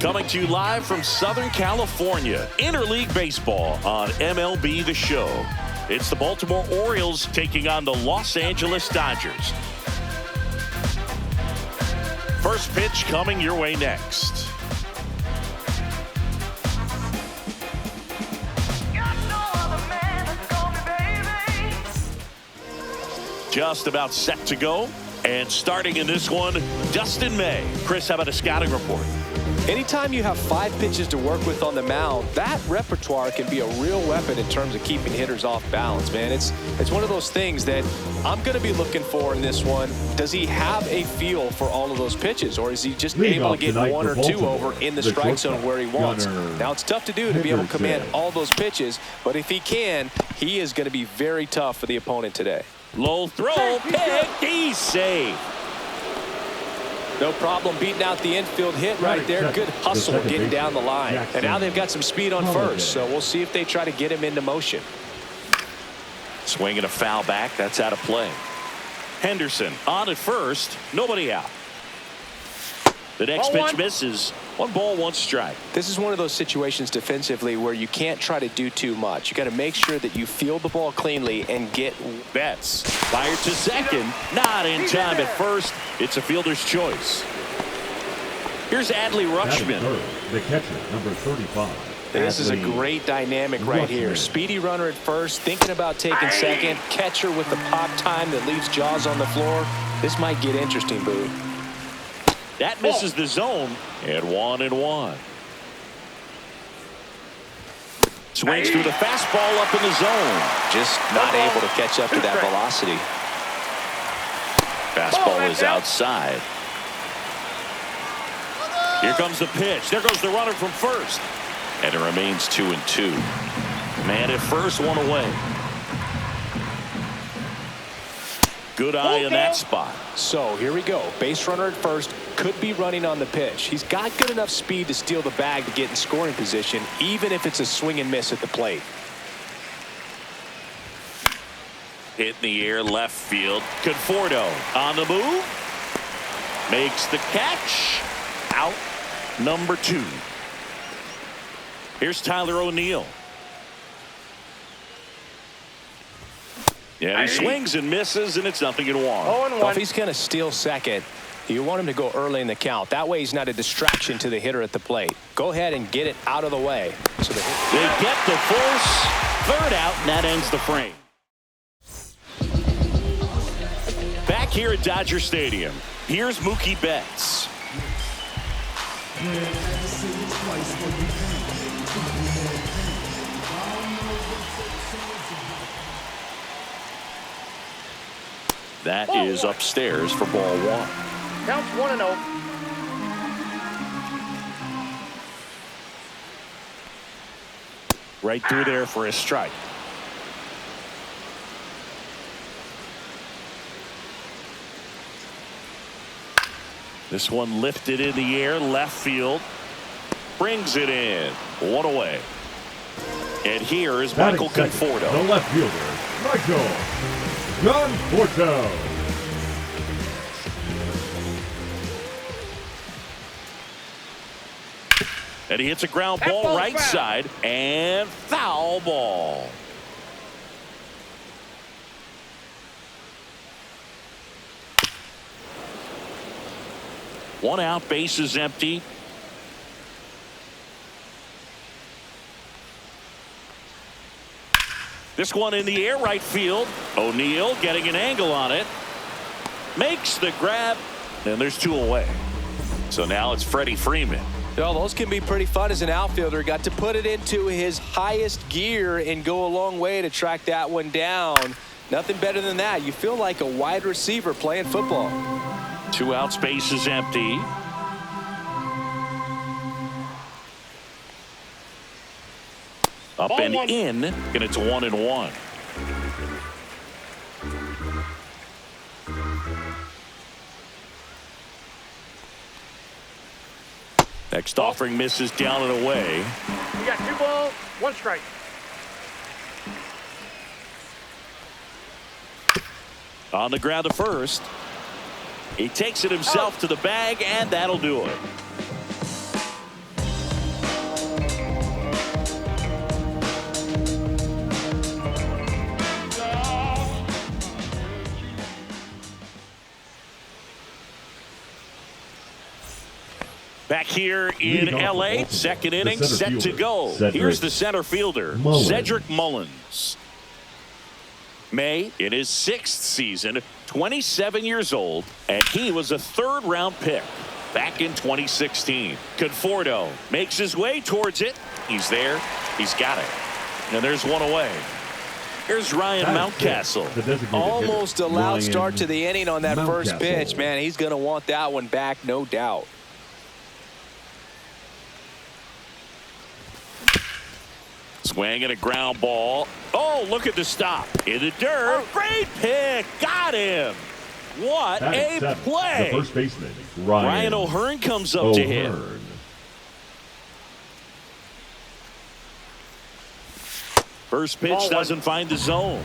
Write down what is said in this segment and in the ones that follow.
Coming to you live from Southern California, Interleague Baseball on MLB The Show. It's the Baltimore Orioles taking on the Los Angeles Dodgers. First pitch coming your way next. Just about set to go. And starting in this one, Dustin May. Chris, how about a scouting report? Anytime you have 5 pitches to work with on the mound, that repertoire can be a real weapon in terms of keeping hitters off balance, man. It's one of those things that I'm going to be looking for in this one. Does he have a feel for all of those pitches, or is he just able to get 1 or 2 over in the strike zone where he wants? Now, it's tough to do to be able to command all those pitches, but if he can, he is going to be very tough for the opponent today. Low throw, pick, he's safe. No problem beating out the infield hit right there. Good hustle getting down the line. And now they've got some speed on first, so we'll see if they try to get him into motion. Swinging a foul back, that's out of play. Henderson on at first, nobody out. The next pitch misses. 1 ball, 1 strike. This is one of those situations defensively where you can't try to do too much. You got to make sure that you field the ball cleanly and get Betts. Fired to second. Not in time at first. It's a fielder's choice. Here's Adley Rutschman. The catcher, number 35. This is a great dynamic right here. Speedy runner at first, thinking about taking second. Catcher with the pop time that leaves Jaws on the floor. This might get interesting, Boo. That misses the zone, and 1-1. Swings through the fastball up in the zone. Just not able to catch up to that velocity. Fastball is outside. Here comes the pitch. There goes the runner from first. And it remains 2-2. Man at first, 1 away. Good eye in that spot. So here we go. Base runner at first. Could be running on the pitch. He's got good enough speed to steal the bag to get in scoring position, even if it's a swing and miss at the plate. Hit in the air, left field. Conforto on the move. Makes the catch. Out number 2. Here's Tyler O'Neill. Yeah, he swings and misses, and it's 0-1. Well, if he's going to steal second, you want him to go early in the count. That way he's not a distraction to the hitter at the plate. Go ahead and get it out of the way. So they get the force. 3rd out, and that ends the frame. Back here at Dodger Stadium, here's Mookie Betts. That is upstairs for ball 1. Counts 1-0. Right through there for a strike. This one lifted in the air, left field. Brings it in. 1 away. And here is Michael Conforto. The left fielder, Michael Conforto. And he hits a ground ball right side, and foul ball. One out, base is empty. This one in the air, right field. O'Neill getting an angle on it. Makes the grab, and there's 2 away. So now it's Freddie Freeman. Well, those can be pretty fun as an outfielder. Got to put it into his highest gear and go a long way to track that one down. Nothing better than that. You feel like a wide receiver playing football. 2 outs, base is empty. Up and in, and it's 1-1. Next offering misses down and away. We got 2 balls, 1 strike. On the ground to first. He takes it himself to the bag, and that'll do it. Back here in L.A., second inning set to go. Here's the center fielder, Cedric Mullins. May in his 6th season, 27 years old, and he was a 3rd-round pick back in 2016. Conforto makes his way towards it. He's there. He's got it. And there's one away. Here's Ryan Mountcastle. Almost a loud start to the inning on that first pitch. Man, he's going to want that one back, no doubt. Swing and a ground ball. Oh, look at the stop. In the dirt. Great pick. Got him. What a play. The first baseman, Ryan O'Hearn comes up to hit. First pitch doesn't find the zone.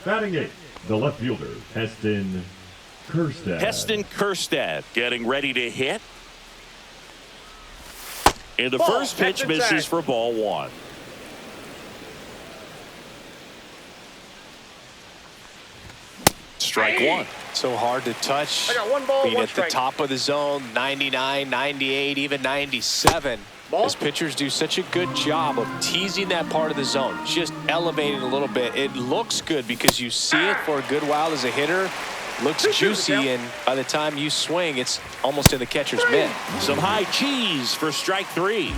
Batting 8, the left fielder, Heston Kjerstad. Heston Kjerstad getting ready to hit. And the first pitch misses for ball 1. Strike 1. So hard to touch. I got 1 ball, being 1 at strike. the top of the zone, 99, 98, even 97. His pitchers do such a good job of teasing that part of the zone, just elevating a little bit. It looks good because you see it for a good while as a hitter. Looks juicy, and by the time you swing, it's almost in the catcher's mitt. Some high cheese for strike 3.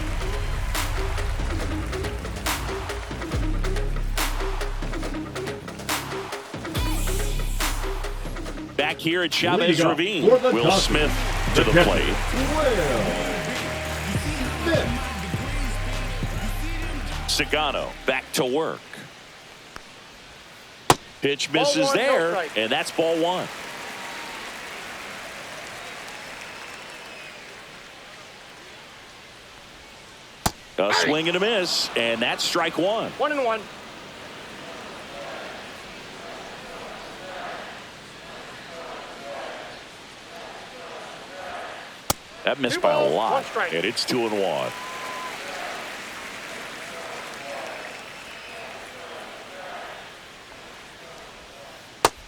Back here at Chavez Ravine, Will Smith to the plate. Sagano back to work. Pitch misses there, and that's ball 1. A swing and a miss, and that's strike 1. 1-1. That missed by a lot, and it's 2-1.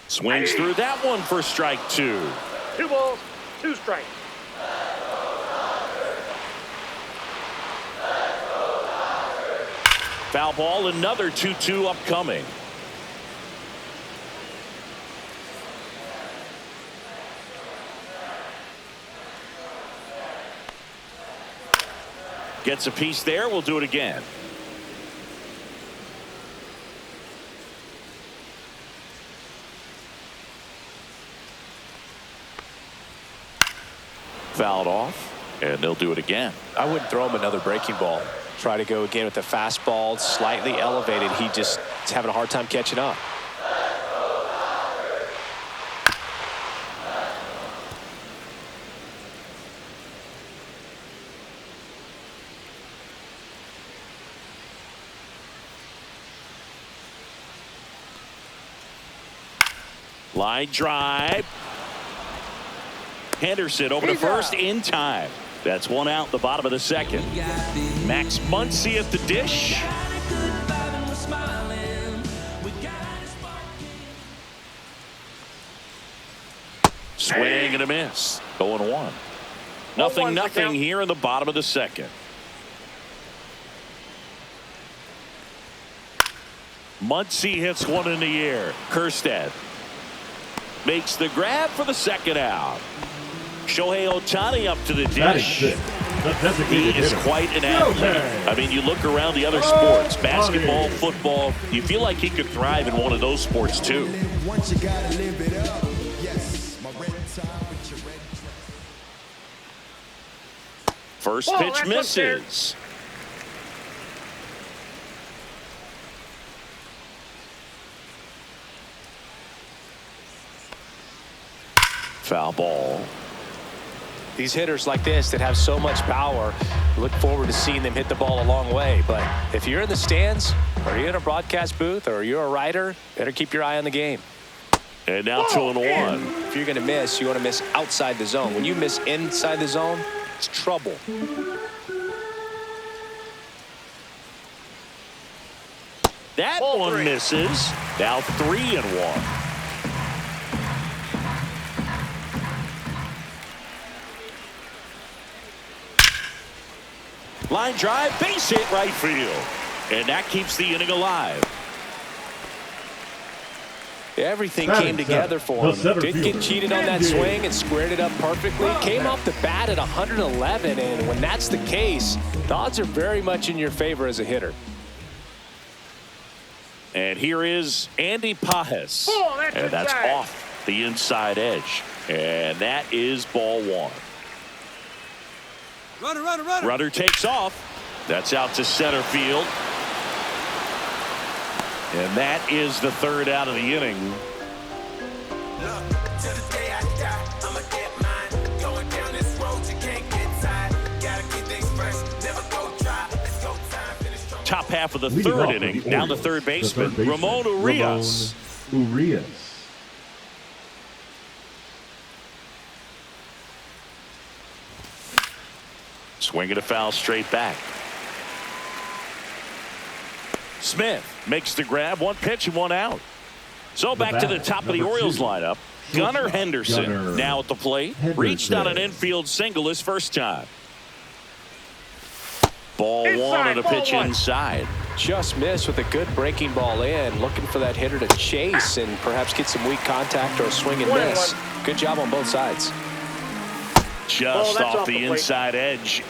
Swings through that one for strike 2. 2 balls, 2 strikes. Foul ball, another 2-2 upcoming. Gets a piece there. We'll do it again. Fouled off, and they'll do it again. I wouldn't throw him another breaking ball. Try to go again with the fastball, slightly elevated. He just is having a hard time catching up. Line drive. Henderson over to first in time. That's 1 out, the bottom of the 2nd. Max Muncy at the dish. Swing and a miss. 0-1. Nothing here in the bottom of the 2nd. Muncy hits one in the air. Kjerstad makes the grab for the 2nd out. Shohei Ohtani up to the dish. He is quite an athlete. I mean, you look around the other sports, basketball, football, you feel like he could thrive in one of those sports too. First pitch misses. Foul ball. These hitters like this that have so much power, look forward to seeing them hit the ball a long way. But if you're in the stands, or you're in a broadcast booth, or you're a writer, better keep your eye on the game. And now 2-1. If you're going to miss, you want to miss outside the zone. When you miss inside the zone, it's trouble. That Ball one three. misses. Now 3-1. Line drive, base hit right field. And that keeps the inning alive. Everything Batting came together for the him. center Didn't fielder, get cheated on that Andy. swing and squared it up perfectly. Came off the bat at 111, and when that's the case, the odds are very much in your favor as a hitter. And here is Andy Pajes. Oh, that's And that's inside. off the inside edge. And that is ball one. Runner takes off. That's out to center field. And that is the third out of the inning. Top half of the Leading third off for inning. the Now the Orioles, third baseman, Ramon Urias. Ramon Urias. Swinging a foul straight back. Smith makes the grab. One pitch and one out. So back to the top of the number Orioles 2. lineup. Gunnar Henderson Gunnar now at the plate. Henderson. Reached on an infield single his first time. Ball Inside, one and a ball pitch one. inside. Just missed with a good breaking ball in, looking for that hitter to chase and perhaps get some weak contact or a swing and miss. Good job on both sides. Just that's off off the the plate. inside edge.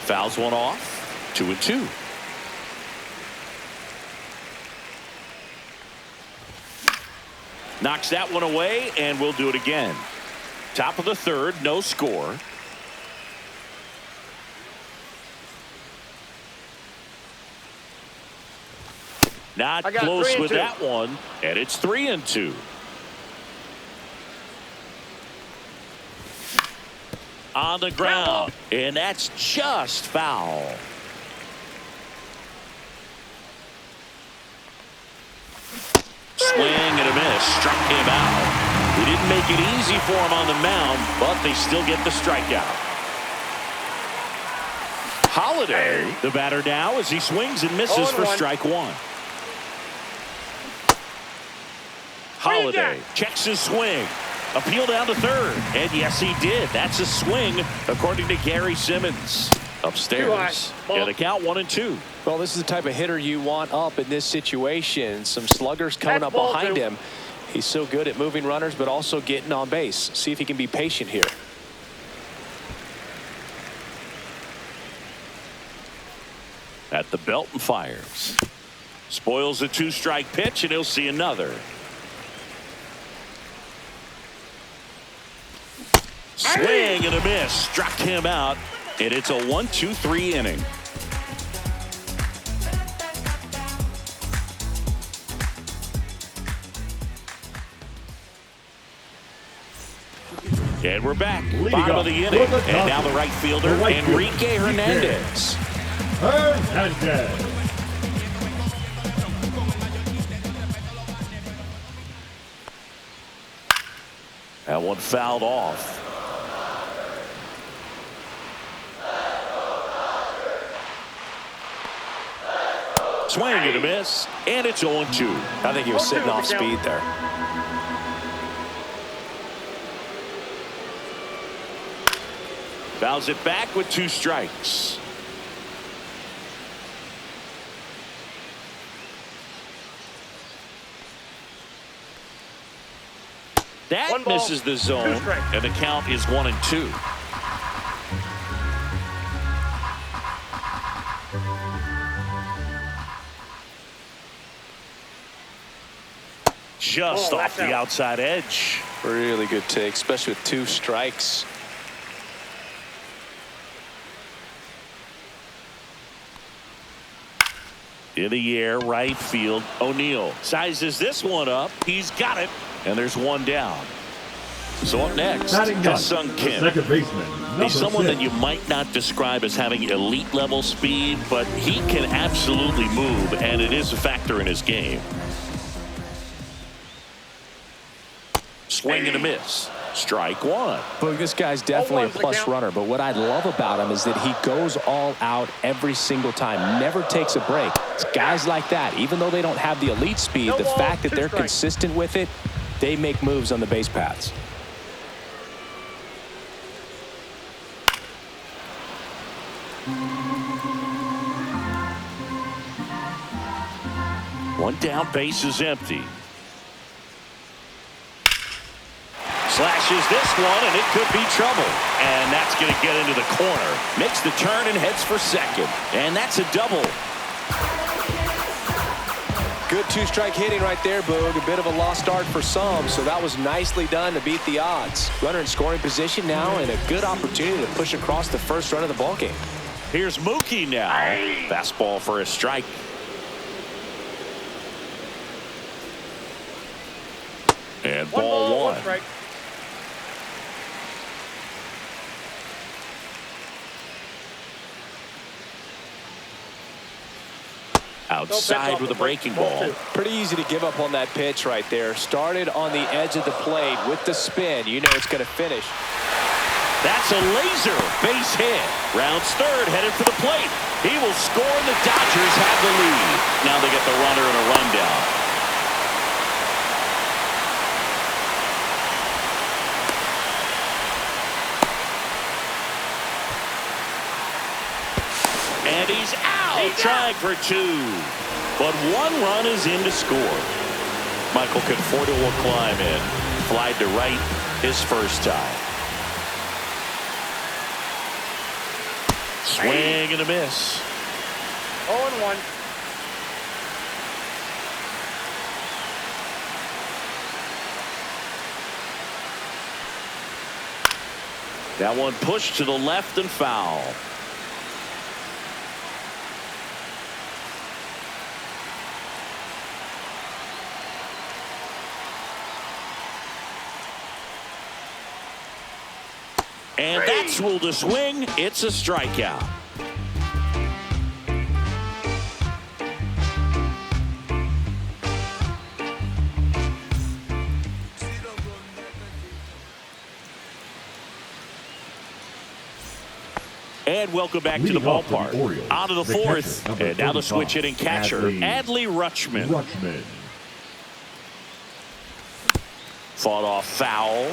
Fouls one off. 2-2. Knocks that one away, and we'll do it again. Top of the third, no score. Not I got close 3 and with 2. that one, and it's 3-2. On the ground, and that's just foul. Swing and a miss, struck him out. He didn't make it easy for him on the mound, but they still get the strikeout. Holiday, the batter now, as he swings and misses for 0-1. strike one. Holiday checks his swing. Appeal down to third. And yes, he did. That's a swing, according to Gary Simmons. Upstairs. And the count 1-2. Well, this is the type of hitter you want up in this situation. Some sluggers coming That's up ball behind 2. him. He's so good at moving runners, but also getting on base. See if he can be patient here. At the belt and fires. Spoils a 2-strike pitch, and he'll see another. Swing and a miss. Struck him out. And it's a 1-2-3 inning. And we're back. Leading Bottom off of the for inning. the And now Dodgers, the right fielder, the right fielder, Enrique Hernandez. Hernandez. That one fouled off. Swing and a miss, and it's 0-2. I think he was sitting off speed there. Fouls it back with 2 strikes. That 1 ball, misses the 2 zone, strikes. and the count is 1-2. Just Oh, off that's the out. outside edge. Really good take, especially with 2 strikes. In the air, right field. O'Neill sizes this one up. He's got it, and there's one down. So up next, Batting ninth, Sung the Kim. second baseman, number He's someone 6. that you might not describe as having elite level speed, but he can absolutely move, and it is a factor in his game. Swing and a miss. Strike one. Boog, this guy's definitely a plus runner, but what I love about him is that he goes all out every single time, never takes a break. It's guys like that, even though they don't have the elite speed, the fact that they're consistent with it, they make moves on the base paths. One down, base is empty. Slashes this one, and it could be trouble. And that's going to get into the corner. Makes the turn and heads for second. And that's a double. Good two-strike hitting right there, Boog. A bit of a lost start for some, so that was nicely done to beat the odds. Runner in scoring position now, and a good opportunity to push across the first run of the ballgame. Here's Mookie now. Fastball for a strike. And ball one. Strike. Outside with a breaking ball. Pretty easy to give up on that pitch right there. Started on the edge of the plate with the spin. You know it's going to finish. That's a laser base hit. Rounds third, headed for the plate. He will score, and the Dodgers have the lead. Now they get the runner and a rundown. And he's out, trying for two. But one run is in to score. Michael Conforto will climb in. Flied to right his first time. Swing and a miss. 0-1. That one pushed to the left and foul. And that's ruled a swing. It's a strikeout. And welcome back to the ballpark. Out of the fourth. And now the switch hitting catcher, Adley Rutschman. Fought off foul.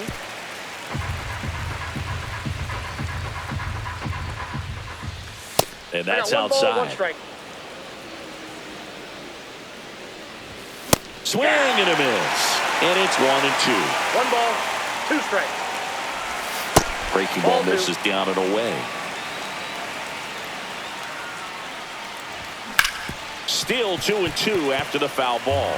And that's outside. Swing and a miss. And it's 1-2. 1 ball, 2 strikes. Breaking ball misses down and away. Still 2-2 after the foul ball.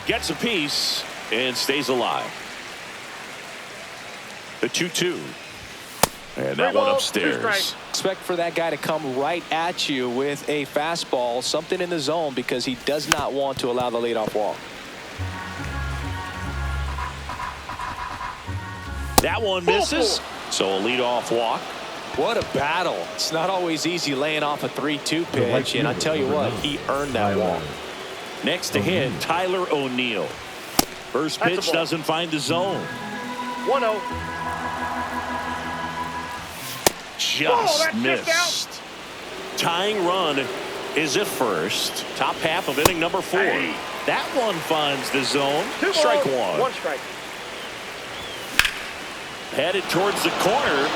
Gets a piece and stays alive. The 2-2. And that one upstairs. Expect for that guy to come right at you with a fastball, something in the zone, because he does not want to allow the leadoff walk. That one misses. So a leadoff walk. What a battle. It's not always easy laying off a 3-2 pitch, and I tell you what, he earned that walk. Next to hit, Tyler O'Neill. First pitch doesn't find the zone. 1-0. Just missed. Tying run is at first. Top half of inning number 4. That one finds the zone. Strike one. 1 strike. Headed towards the corner.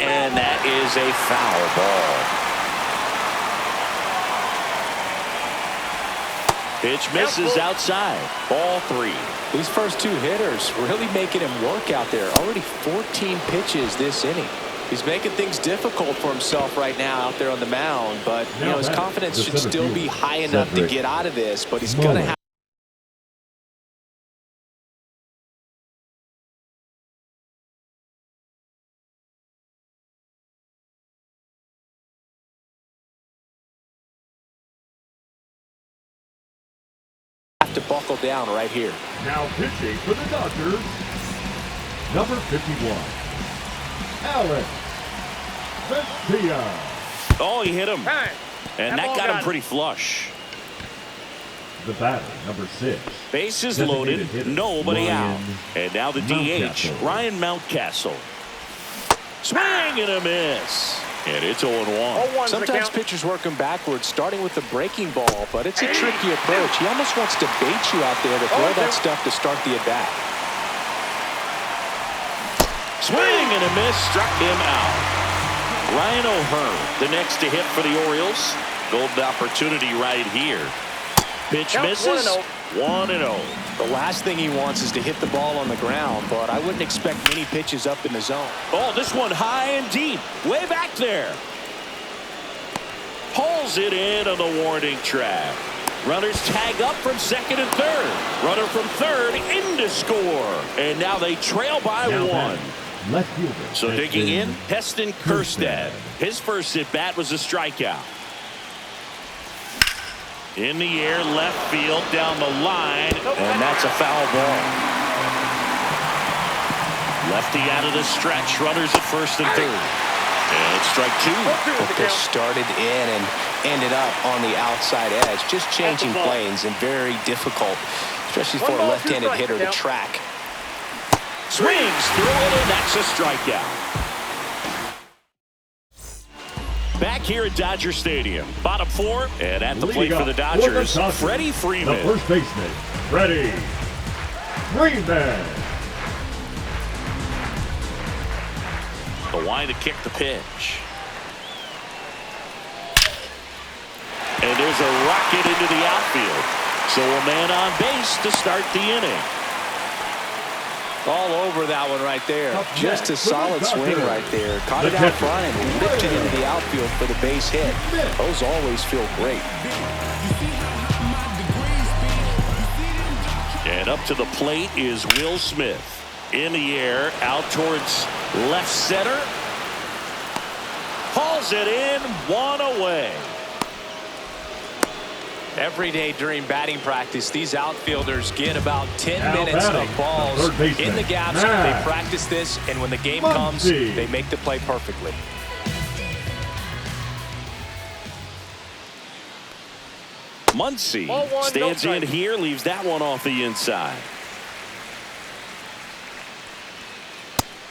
And that is a foul ball. Pitch misses outside. Ball 3. These first 2 hitters really making him work out there. Already 14 pitches this inning. He's making things difficult for himself right now out there on the mound, but you know his confidence should still be high enough to get out of this, but he's going to have to buckle down right here. Now pitching for the Dodgers, number 51, Alex Vencia. Oh, he hit him. Time. And that got him pretty flush. The batter, number 6. Bases loaded, nobody out. And now the DH, Ryan Mountcastle. Swing and a miss. And it's 0-1. Sometimes pitchers work him backwards, starting with the breaking ball, but it's a tricky approach. He almost wants to bait you out there to throw that stuff to start the at-bat. Swing and a miss, struck him out. Ryan O'Hearn, the next to hit for the Orioles. Golden opportunity right here. Pitch misses. 1-0. The last thing he wants is to hit the ball on the ground, but I wouldn't expect many pitches up in the zone. Oh, this one high and deep, way back there. Pulls it in on the warning track. Runners tag up from second and third. Runner from third in to score. And now they trail by one. Left fielder. So digging in, Heston Kjerstad. His first at bat was a strikeout. In the air, left field, down the line, and that's a foul ball. Lefty out of the stretch, runners at first and third. And it's strike 2. This started in and ended up on the outside edge. Just changing planes and very difficult, especially for a left-handed hitter to track. Swings through it, and that's a strikeout. Back here at Dodger Stadium. Bottom 4, and at the plate for the Dodgers, Freddie Freeman. The first baseman, Freddie Freeman. The line to kick the pitch. And there's a rocket into the outfield. So a man on base to start the inning. All over that one right there. Just a solid swing right there. Caught it out front and lifted into the outfield for the base hit. Those always feel great. And up to the plate is Will Smith. In the air, out towards left center. Hauls it in, 1 away. Every day during batting practice, these outfielders get about 10 minutes of balls in the gaps. They practice this, and when the game comes, they make the play perfectly. Muncy stands in here, leaves that one off the inside.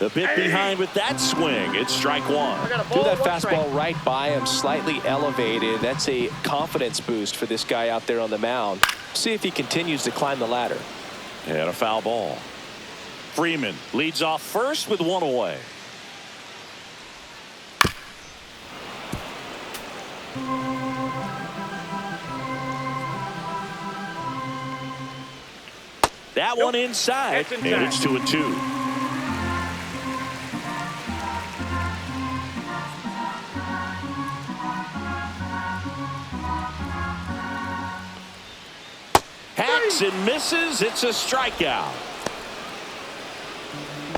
A bit behind with that swing. It's strike 1. Threw that fastball right by him, slightly elevated. That's a confidence boost for this guy out there on the mound. See if he continues to climb the ladder. And a foul ball. Freeman leads off first with 1 away. That one inside, and it's 2-2. Hacks and misses. It's a strikeout.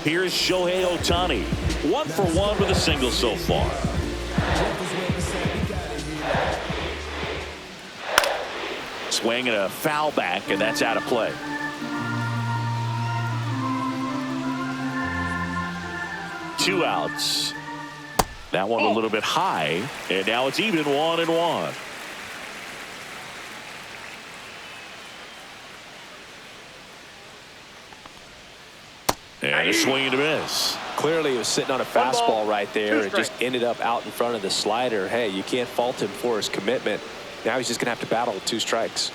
Here's Shohei Ohtani. 1 for 1 with a single so far. Swing and a foul back, and that's out of play. Two outs. That one a little bit high, and now it's even 1-1. And a swing and a miss. Clearly he was sitting on a fastball right there. It just ended up out in front of the slider. Hey, you can't fault him for his commitment. Now he's just going to have to battle with 2 strikes.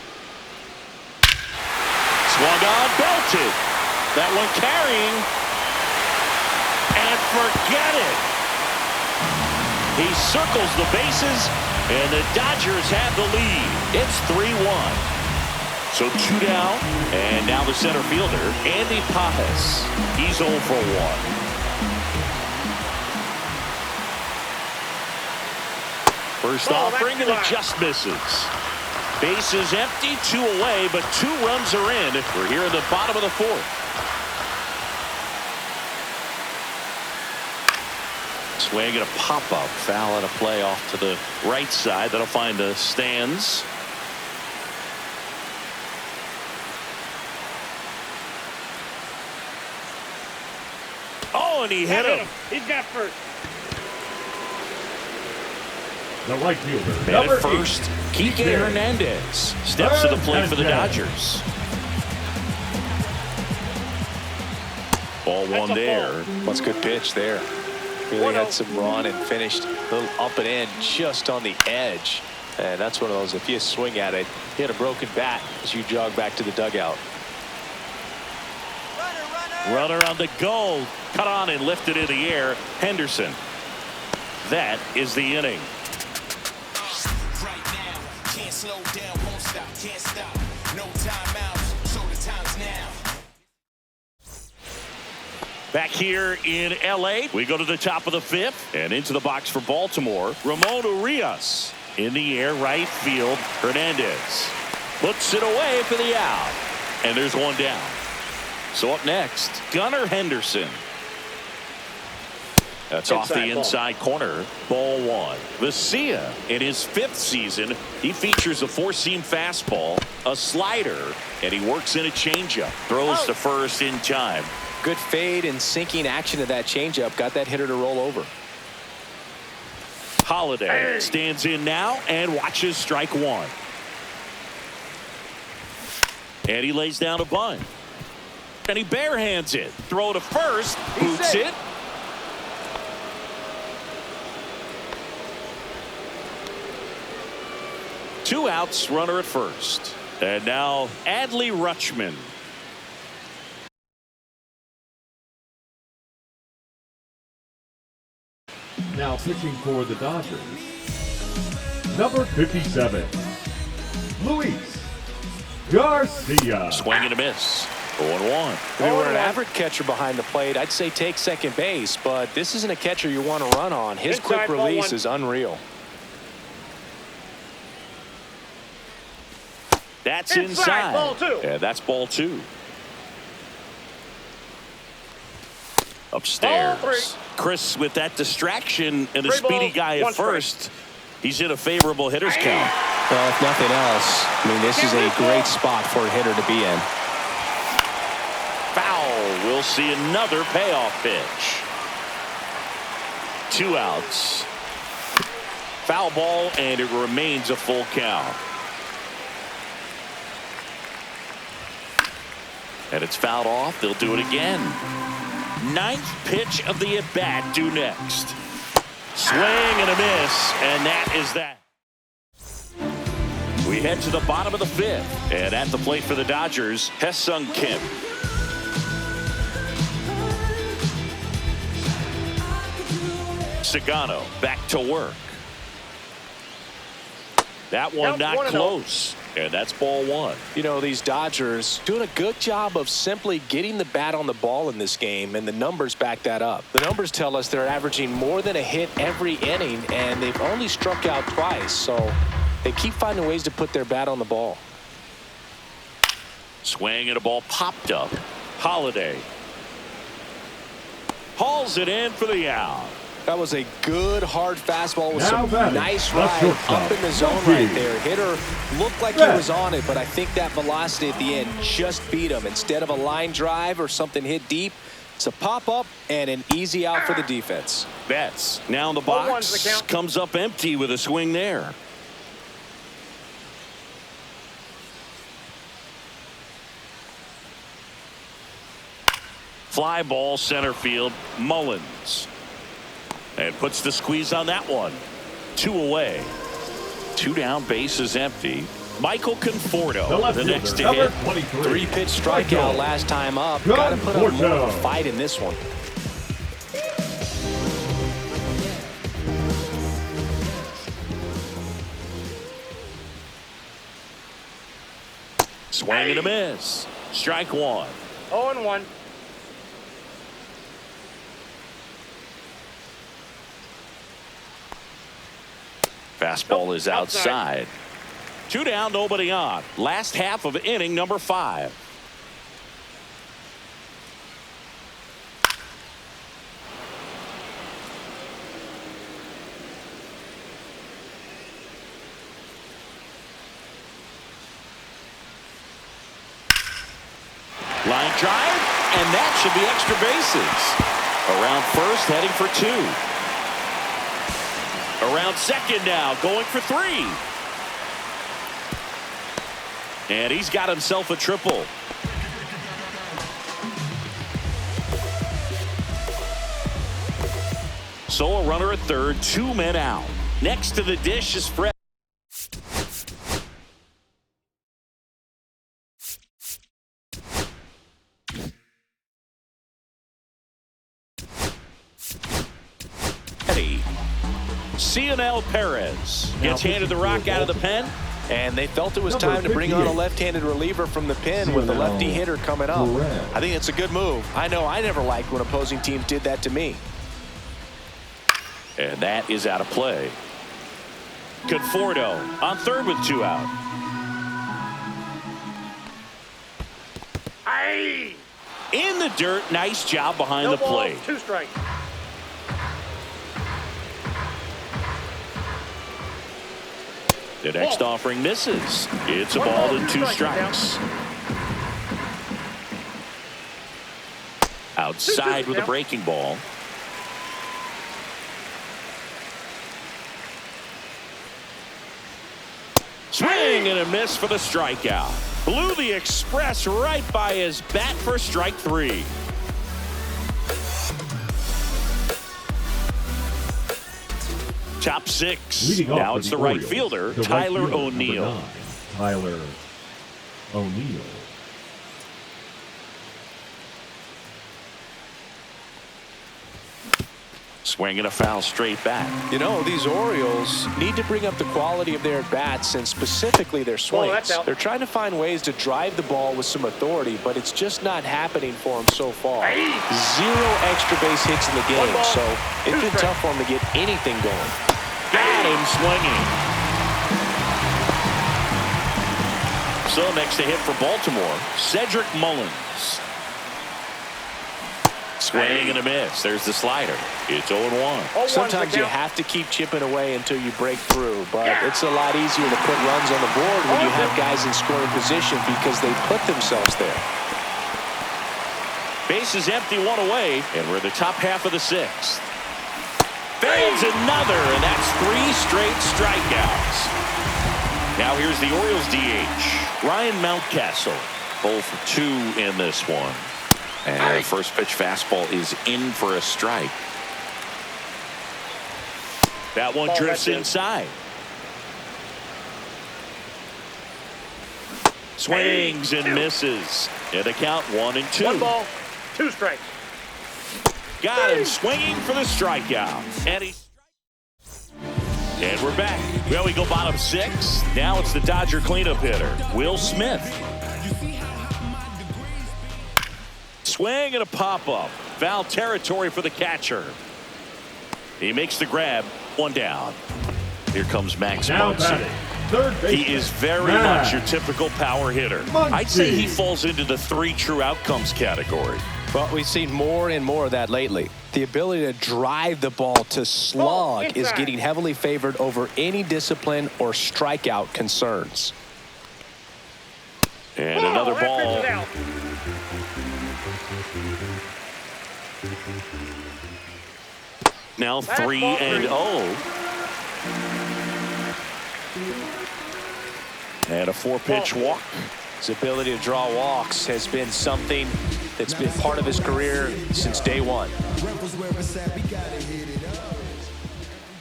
Swung on, belted. That one carrying. And forget it. He circles the bases, and the Dodgers have the lead. It's 3-1. So 2 down, and now the center fielder, Andy Pajas. He's 0 for 1. First offering, and it just misses. Bases empty, 2 away, but 2 runs are in. We're here in the bottom of the 4th. Swing and a pop-up, foul and a play off to the right side. That'll find the stands. Oh, and he hit him. He's got first. The right fielder, Man number at first, Kike Hernandez steps to the plate for the Dodgers. Ball one there. That's a good pitch there. Really had some run and finished a little up and in just on the edge. And that's one of those, if you swing at it, hit a broken bat as you jog back to the dugout. Runner on the go. Cut on and lifted in the air. Henderson. That is the inning. Right now, can't slow down, won't stop, can't stop. No timeouts, so the time's now. Back here in L.A., we go to the top of the fifth and into the box for Baltimore. Ramon Urias in the air, right field. Hernandez puts it away for the out. And there's one down. So up next, Gunnar Henderson. That's off the inside corner. Ball one. Vesia in his fifth season. He features a four-seam fastball, a slider, and he works in a changeup. Throws to first in time. Good fade and sinking action of that changeup. Got that hitter to roll over. Holiday stands in now and watches strike one. And he lays down a bunt. And he barehands it. Throw to first. Boots it. Two outs, runner at first. And now Adley Rutschman. Now pitching for the Dodgers, number 57, Luis Garcia. Swing and a miss. 0-1. If you were an average catcher behind the plate, I'd say take second base, but this isn't a catcher you want to run on. His quick release is unreal. That's inside. Ball two. Yeah, that's ball two. Upstairs. Chris with that distraction and the speedy guy at first. He's in a favorable hitter's count. Well, if nothing else, I mean, this is a great spot for a hitter to be in. Foul. We'll see another payoff pitch. Two outs. Foul ball, and it remains a full count. And it's fouled off. They'll do it again. Ninth pitch of the at-bat due next. Swing and a miss, and that is that. We head to the bottom of the fifth, and at the plate for the Dodgers, Hesung Kim. Sagano back to work. That one not close. And that's ball one. You know, these Dodgers doing a good job of simply getting the bat on the ball in this game, and the numbers back that up. The numbers tell us they're averaging more than a hit every inning, and they've only struck out twice, so they keep finding ways to put their bat on the ball. Swing and a ball popped up. Holiday hauls it in for the out. That was a good hard fastball with Now some nice ride up in the zone right there. Hitter looked like he was on it, but I think that velocity at the end just beat him. Instead of a line drive or something hit deep, it's a pop-up and an easy out for the defense. Betts now in the box, comes up empty with a swing there. Fly ball center field. Mullins. And puts the squeeze on that one. Two away. Two down, base is empty. Michael Conforto, the next to hit. Three-pitch strikeout last time up. Got to put up more of a fight in this one. Swing and a miss. Strike one. 0-1. Fastball is outside. Two down, nobody on. Last half of inning number 5. Line drive, and that should be extra bases. Around first, heading for 2. Around second now, going for 3. And he's got himself a triple. So a runner at third, 2 men out. Next to the dish is Fred. Cionel Perez gets handed the rock out of the pen. And they felt it was time to bring on a left-handed reliever from the pen with a lefty hitter coming up. I think it's a good move. I know I never liked when opposing teams did that to me. And that is out of play. Conforto on third with 2 out. Aye. In the dirt, nice job behind No the ball, plate. 2 strikes. The next offering misses. It's a ball and 2 strikes. Outside with a breaking ball. Swing and a miss for the strikeout. Blew the express right by his bat for strike 3. Top 6. Now it's the right fielder, Tyler O'Neill. Tyler O'Neill. Swinging a foul straight back. You know, these Orioles need to bring up the quality of their at-bats and specifically their swings. They're trying to find ways to drive the ball with some authority, but it's just not happening for them so far. 0 extra base hits in the game, so it's been tough for them to get anything going. Got him swinging. So next to hit for Baltimore, Cedric Mullins. Swing and a miss. There's the slider. It's 0-1. Sometimes you have to keep chipping away until you break through, but it's a lot easier to put runs on the board when you have guys in scoring position because they put themselves there. Base is empty, 1 away, and we're in the top half of the 6th. There's another, and that's 3 straight strikeouts. Now here's the Orioles DH, Ryan Mountcastle. 0 for 2 in this one. And first pitch fastball is in for a strike. That one drifts inside. Swings and misses. And a count 1-2. 1 ball, 2 strikes. Got him swinging for the strikeout. And we're back. Well, we go bottom 6. Now it's the Dodger cleanup hitter, Will Smith. Swing and a pop-up. Foul territory for the catcher. He makes the grab. 1 down. Here comes Max Muncy. He is very much your typical power hitter. I'd say he falls into the 3 true outcomes category. Well, we've seen more and more of that lately. The ability to drive the ball to slog is getting heavily favored over any discipline or strikeout concerns. And another ball. Now 3-0. And a 4-pitch walk. His ability to draw walks has been something that's been part of his career since day 1.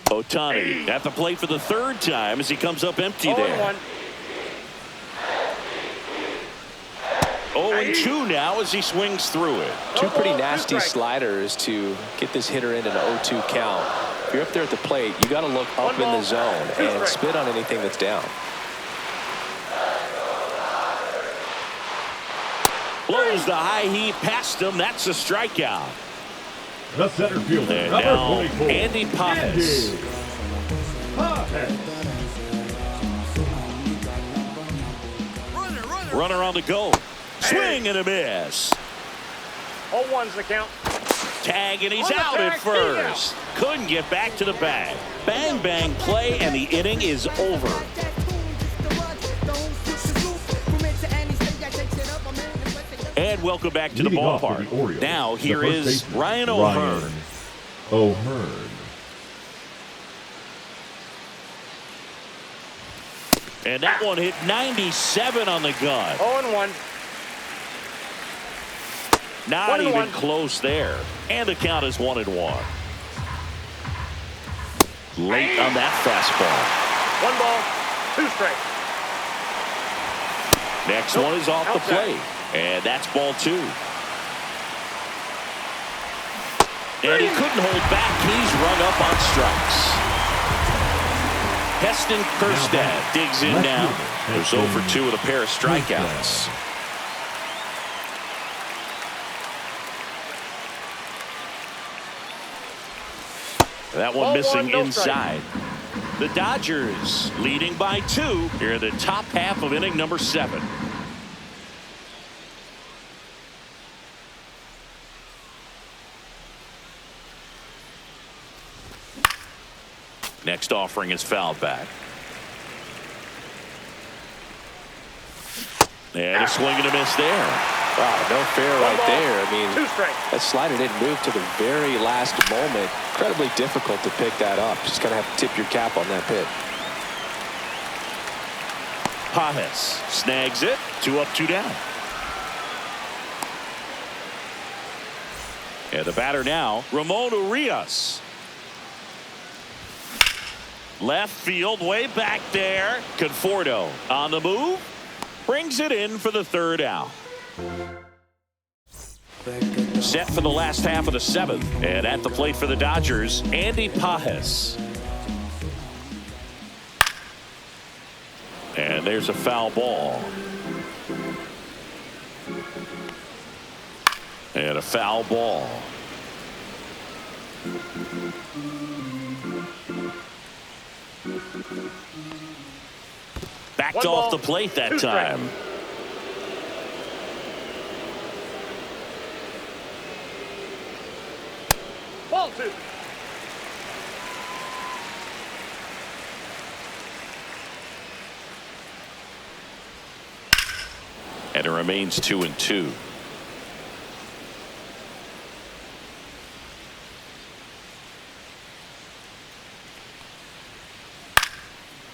Ohtani at the plate for the 3rd time as he comes up empty there. 0-2 now as he swings through it. 2 pretty nasty sliders to get this hitter in an 0-2 count. If you're up there at the plate, you got to look up in the zone and spit on anything that's down. Blows the high heat past him. That's a strikeout. The center fielder, And number now 24, Andy Pappas. Runner on the go. Swing and a miss. 0-1's the count. Tag, and he's out at first. Couldn't get back to the bag. Bang, bang play, and the inning is over. And welcome back to the ballpark. Now here is Ryan O'Hearn. And that one hit 97 on the gun. 0-1. Not even close there. And the count is 1-1. Late on that fastball. 1 ball, 2 strikes. Next one is off the plate. And that's ball 2. And he couldn't hold back. He's rung up on strikes. Heston Kjerstad digs in now. There's 0 for 2 with a pair of strikeouts. That one missing inside. The Dodgers leading by 2 here in the top half of inning number 7. Next offering is fouled back. And a swing and a miss there. Wow, no fair right there. I mean, 2 strikes. that slider didn't move to the very last moment. Incredibly difficult to pick that up. Just going to have to tip your cap on that pitch. Pajes snags it. 2 up, 2 down. And the batter now, Ramon Urias. Left field, way back there. Conforto on the move. Brings it in for the 3rd out. Set for the last half of the 7th. And at the plate for the Dodgers, Andy Pajes. And there's a foul ball. And a foul ball. Backed off the plate that time. Ball 2. And it remains 2-2.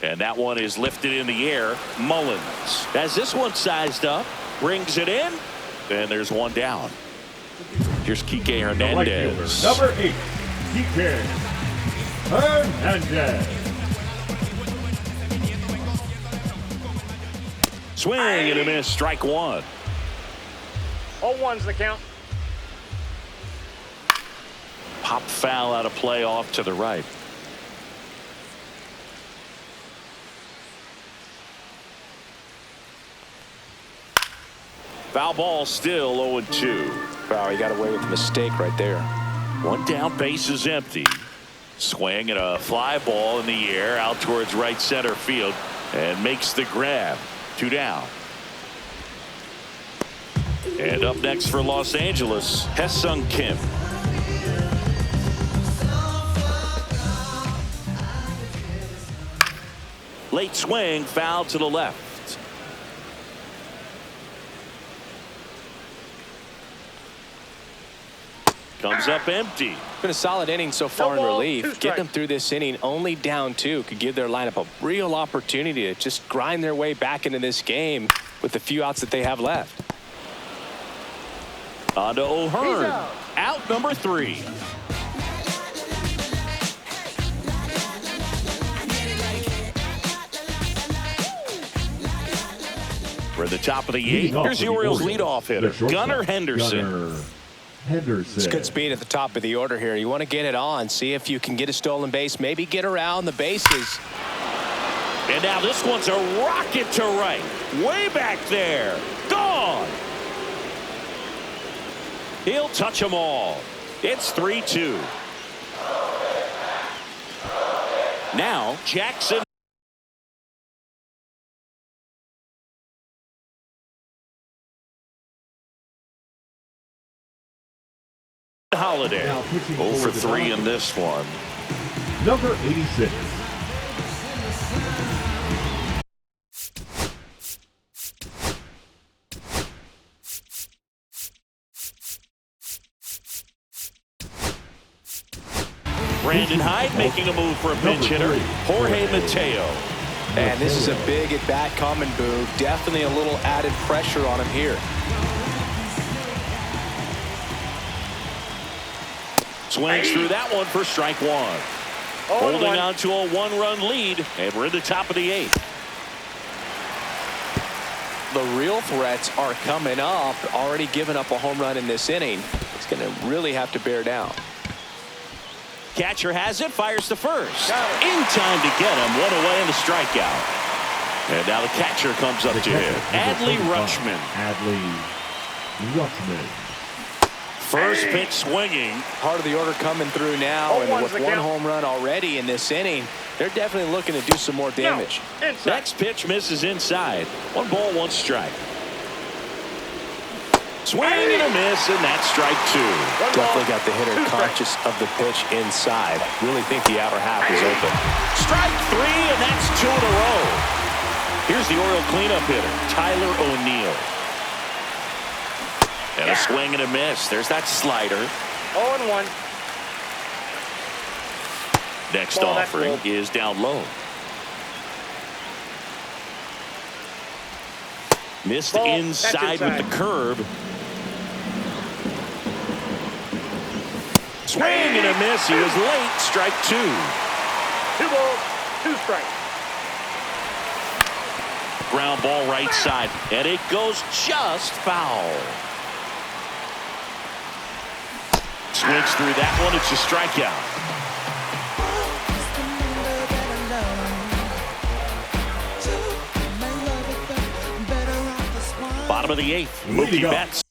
And that one is lifted in the air. Mullins has this one sized up, brings it in, and there's 1 down. Here's Kike Hernandez. Number 8, Kike Hernandez. Swing and a miss, strike 1. 0-1's the count. Pop foul out of play off to the right. Foul ball still 0-2. Wow, he got away with a mistake right there. 1 down, base is empty. Swing and a fly ball in the air out towards right center field and makes the grab. 2 down. And up next for Los Angeles, Hae-Sung Kim. Late swing, foul to the left. Comes up empty. Been a solid inning so far in relief. Getting them through this inning only down 2 could give their lineup a real opportunity to just grind their way back into this game with the few outs that they have left. On to O'Hearn. Out number 3. For the top of the 8th, here's the Orioles leadoff hitter, Gunnar Henderson. It's good speed at the top of the order here. You want to get it on, see if you can get a stolen base, maybe get around the bases. And now this one's a rocket to right. Way back there. Gone. He'll touch them all. It's 3-2. Now Jackson. Holiday 0 for 3 in this one. Number 86. Brandon Hyde making a move for a pinch hitter, Jorge Mateo. And this is a big at-bat coming, Boo. Definitely a little added pressure on him here. Swings through that one for strike one. Holding on to a one-run lead, and we're in the top of the 8th. The real threats are coming up. Already giving up a home run in this inning. It's going to really have to bear down. Catcher has it, fires to first. In time to get him. One away in the strikeout. And now the catcher comes up to hit. Adley Rutschman. First pitch swinging. Part of the order coming through now, and with one home run already in this inning, they're definitely looking to do some more damage. Next pitch misses inside. 1 ball, 1 strike. Swing and a miss, and that's strike 2. Definitely got the hitter conscious of the pitch inside. Really think the outer half is open. Strike 3, and that's 2 in a row. Here's the Oriole cleanup hitter, Tyler O'Neill. And a swing and a miss. There's that slider. 0-1. Next offering is down low. Missed inside with the curve. Swing and a miss. He was late. Strike 2. 2 balls, 2 strikes. Ground ball right side. And it goes just foul. Swings through that one. It's a strikeout. Bottom of the 8th. Mookie Betts.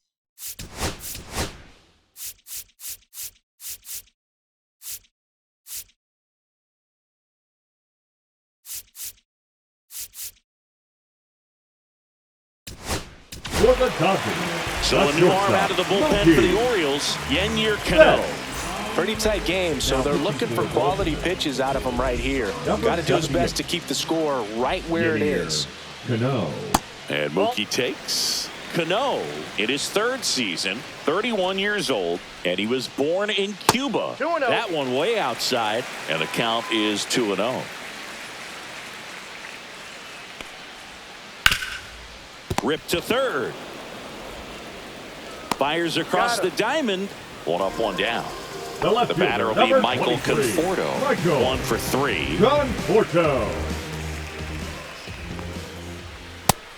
For the Dodgers. So a new arm out of the bullpen for the Orioles, Yennier Cano. Pretty tight game, so they're looking for quality pitches out of him right here. Got to do his best to keep the score right where it is. Cano. And Mookie takes Cano in his 3rd season, 31 years old, and he was born in Cuba. 2-0. That one way outside, and the count is 2-0. Rip to third. Fires across the diamond. 1 up, 1 down. The batter will be Michael Conforto. 1 for 3. Conforto.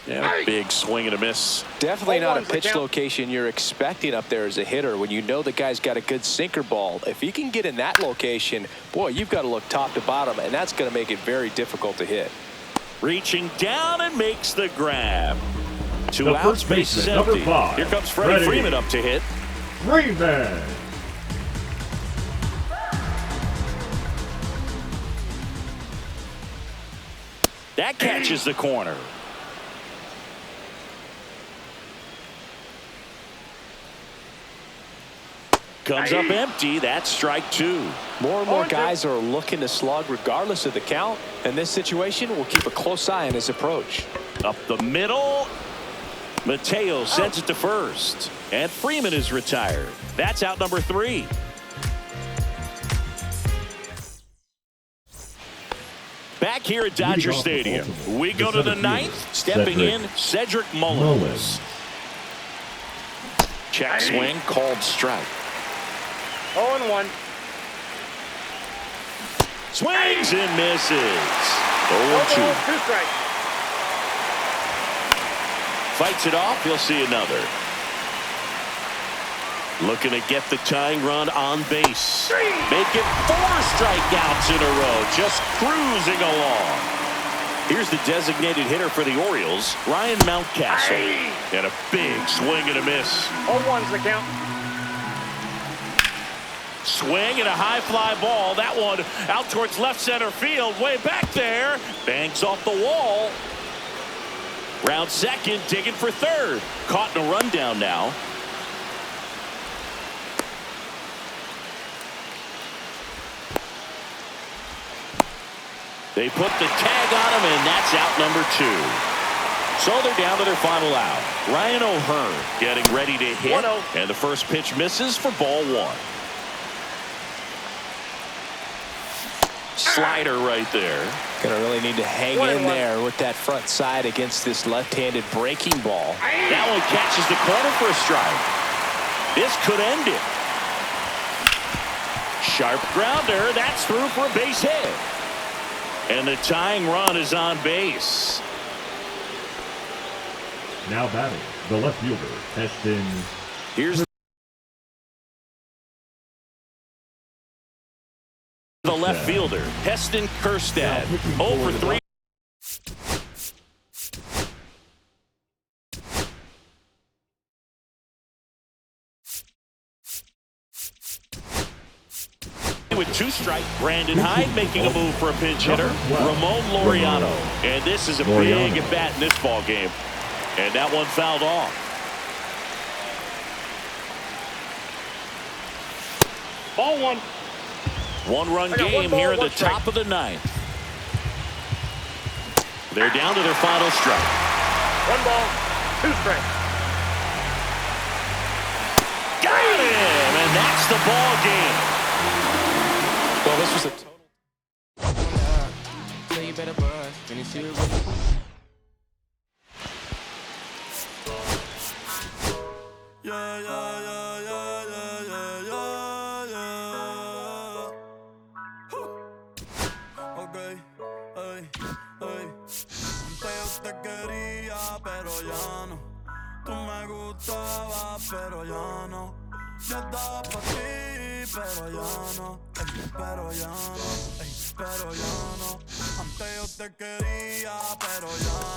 Yeah, big swing and a miss. Definitely not a pitch location you're expecting up there as a hitter when you know the guy's got a good sinker ball. If he can get in that location, boy, you've got to look top to bottom, and that's going to make it very difficult to hit. Reaching down and makes the grab. 2 The outs, first bases baseman, empty. number 5. Here comes Freddie Freeman up to hit. Freeman. That catches the corner. Comes up empty. That's strike 2. More and more guys are looking to slug regardless of the count. In this situation, we'll keep a close eye on his approach. Up the middle. Mateo sends it to first. And Freeman is retired. That's out number 3. Back here at Dodger Stadium, we go to the 9th. Stepping in, Cedric Mullins. Check swing, called strike. 0-1. Swings and misses. 2 0-2. strikes. Fights it off. He'll see another. Looking to get the tying run on base. Make it 4 strikeouts in a row. Just cruising along. Here's the designated hitter for the Orioles, Ryan Mountcastle. And a big swing and a miss. 0-1's the count. Swing and a high fly ball. That one out towards left center field. Way back there. Bangs off the wall. Round second, digging for third. Caught in a rundown now. They put the tag on him, and that's out number 2. So they're down to their final out. Ryan O'Hearn getting ready to hit. 1-0. And the first pitch misses for ball 1. Slider right there. Gonna really need to hang in there with that front side against this left-handed breaking ball. That one catches the corner for a strike. This could end it. Sharp grounder. That's through for a base hit. And the tying run is on base. Now batting, the left fielder, Heston. Here's the left fielder, Heston Kjerstad. 0 for 3. With 2 strikes, Brandon Hyde making a move for a pinch hitter, Ramon Laureano. And this is a big at bat in this ball game. And that one fouled off. Ball 1. One-run game here in the top of the 9th. They're down to their final strike. 1 ball, 2 strikes. Got him, and that's the ball game. Well, this was a total. So you better buzz when you see it. Yeah, yeah, yeah, yeah, yeah, yeah, yeah. Okay, hey, hey. Antes yo te quería, pero ya no. Tú me gustabas, pero ya no. Yo estaba pa' ti, pero ya no. Pero ya no, pero ya no. Antes yo te quería, pero ya no.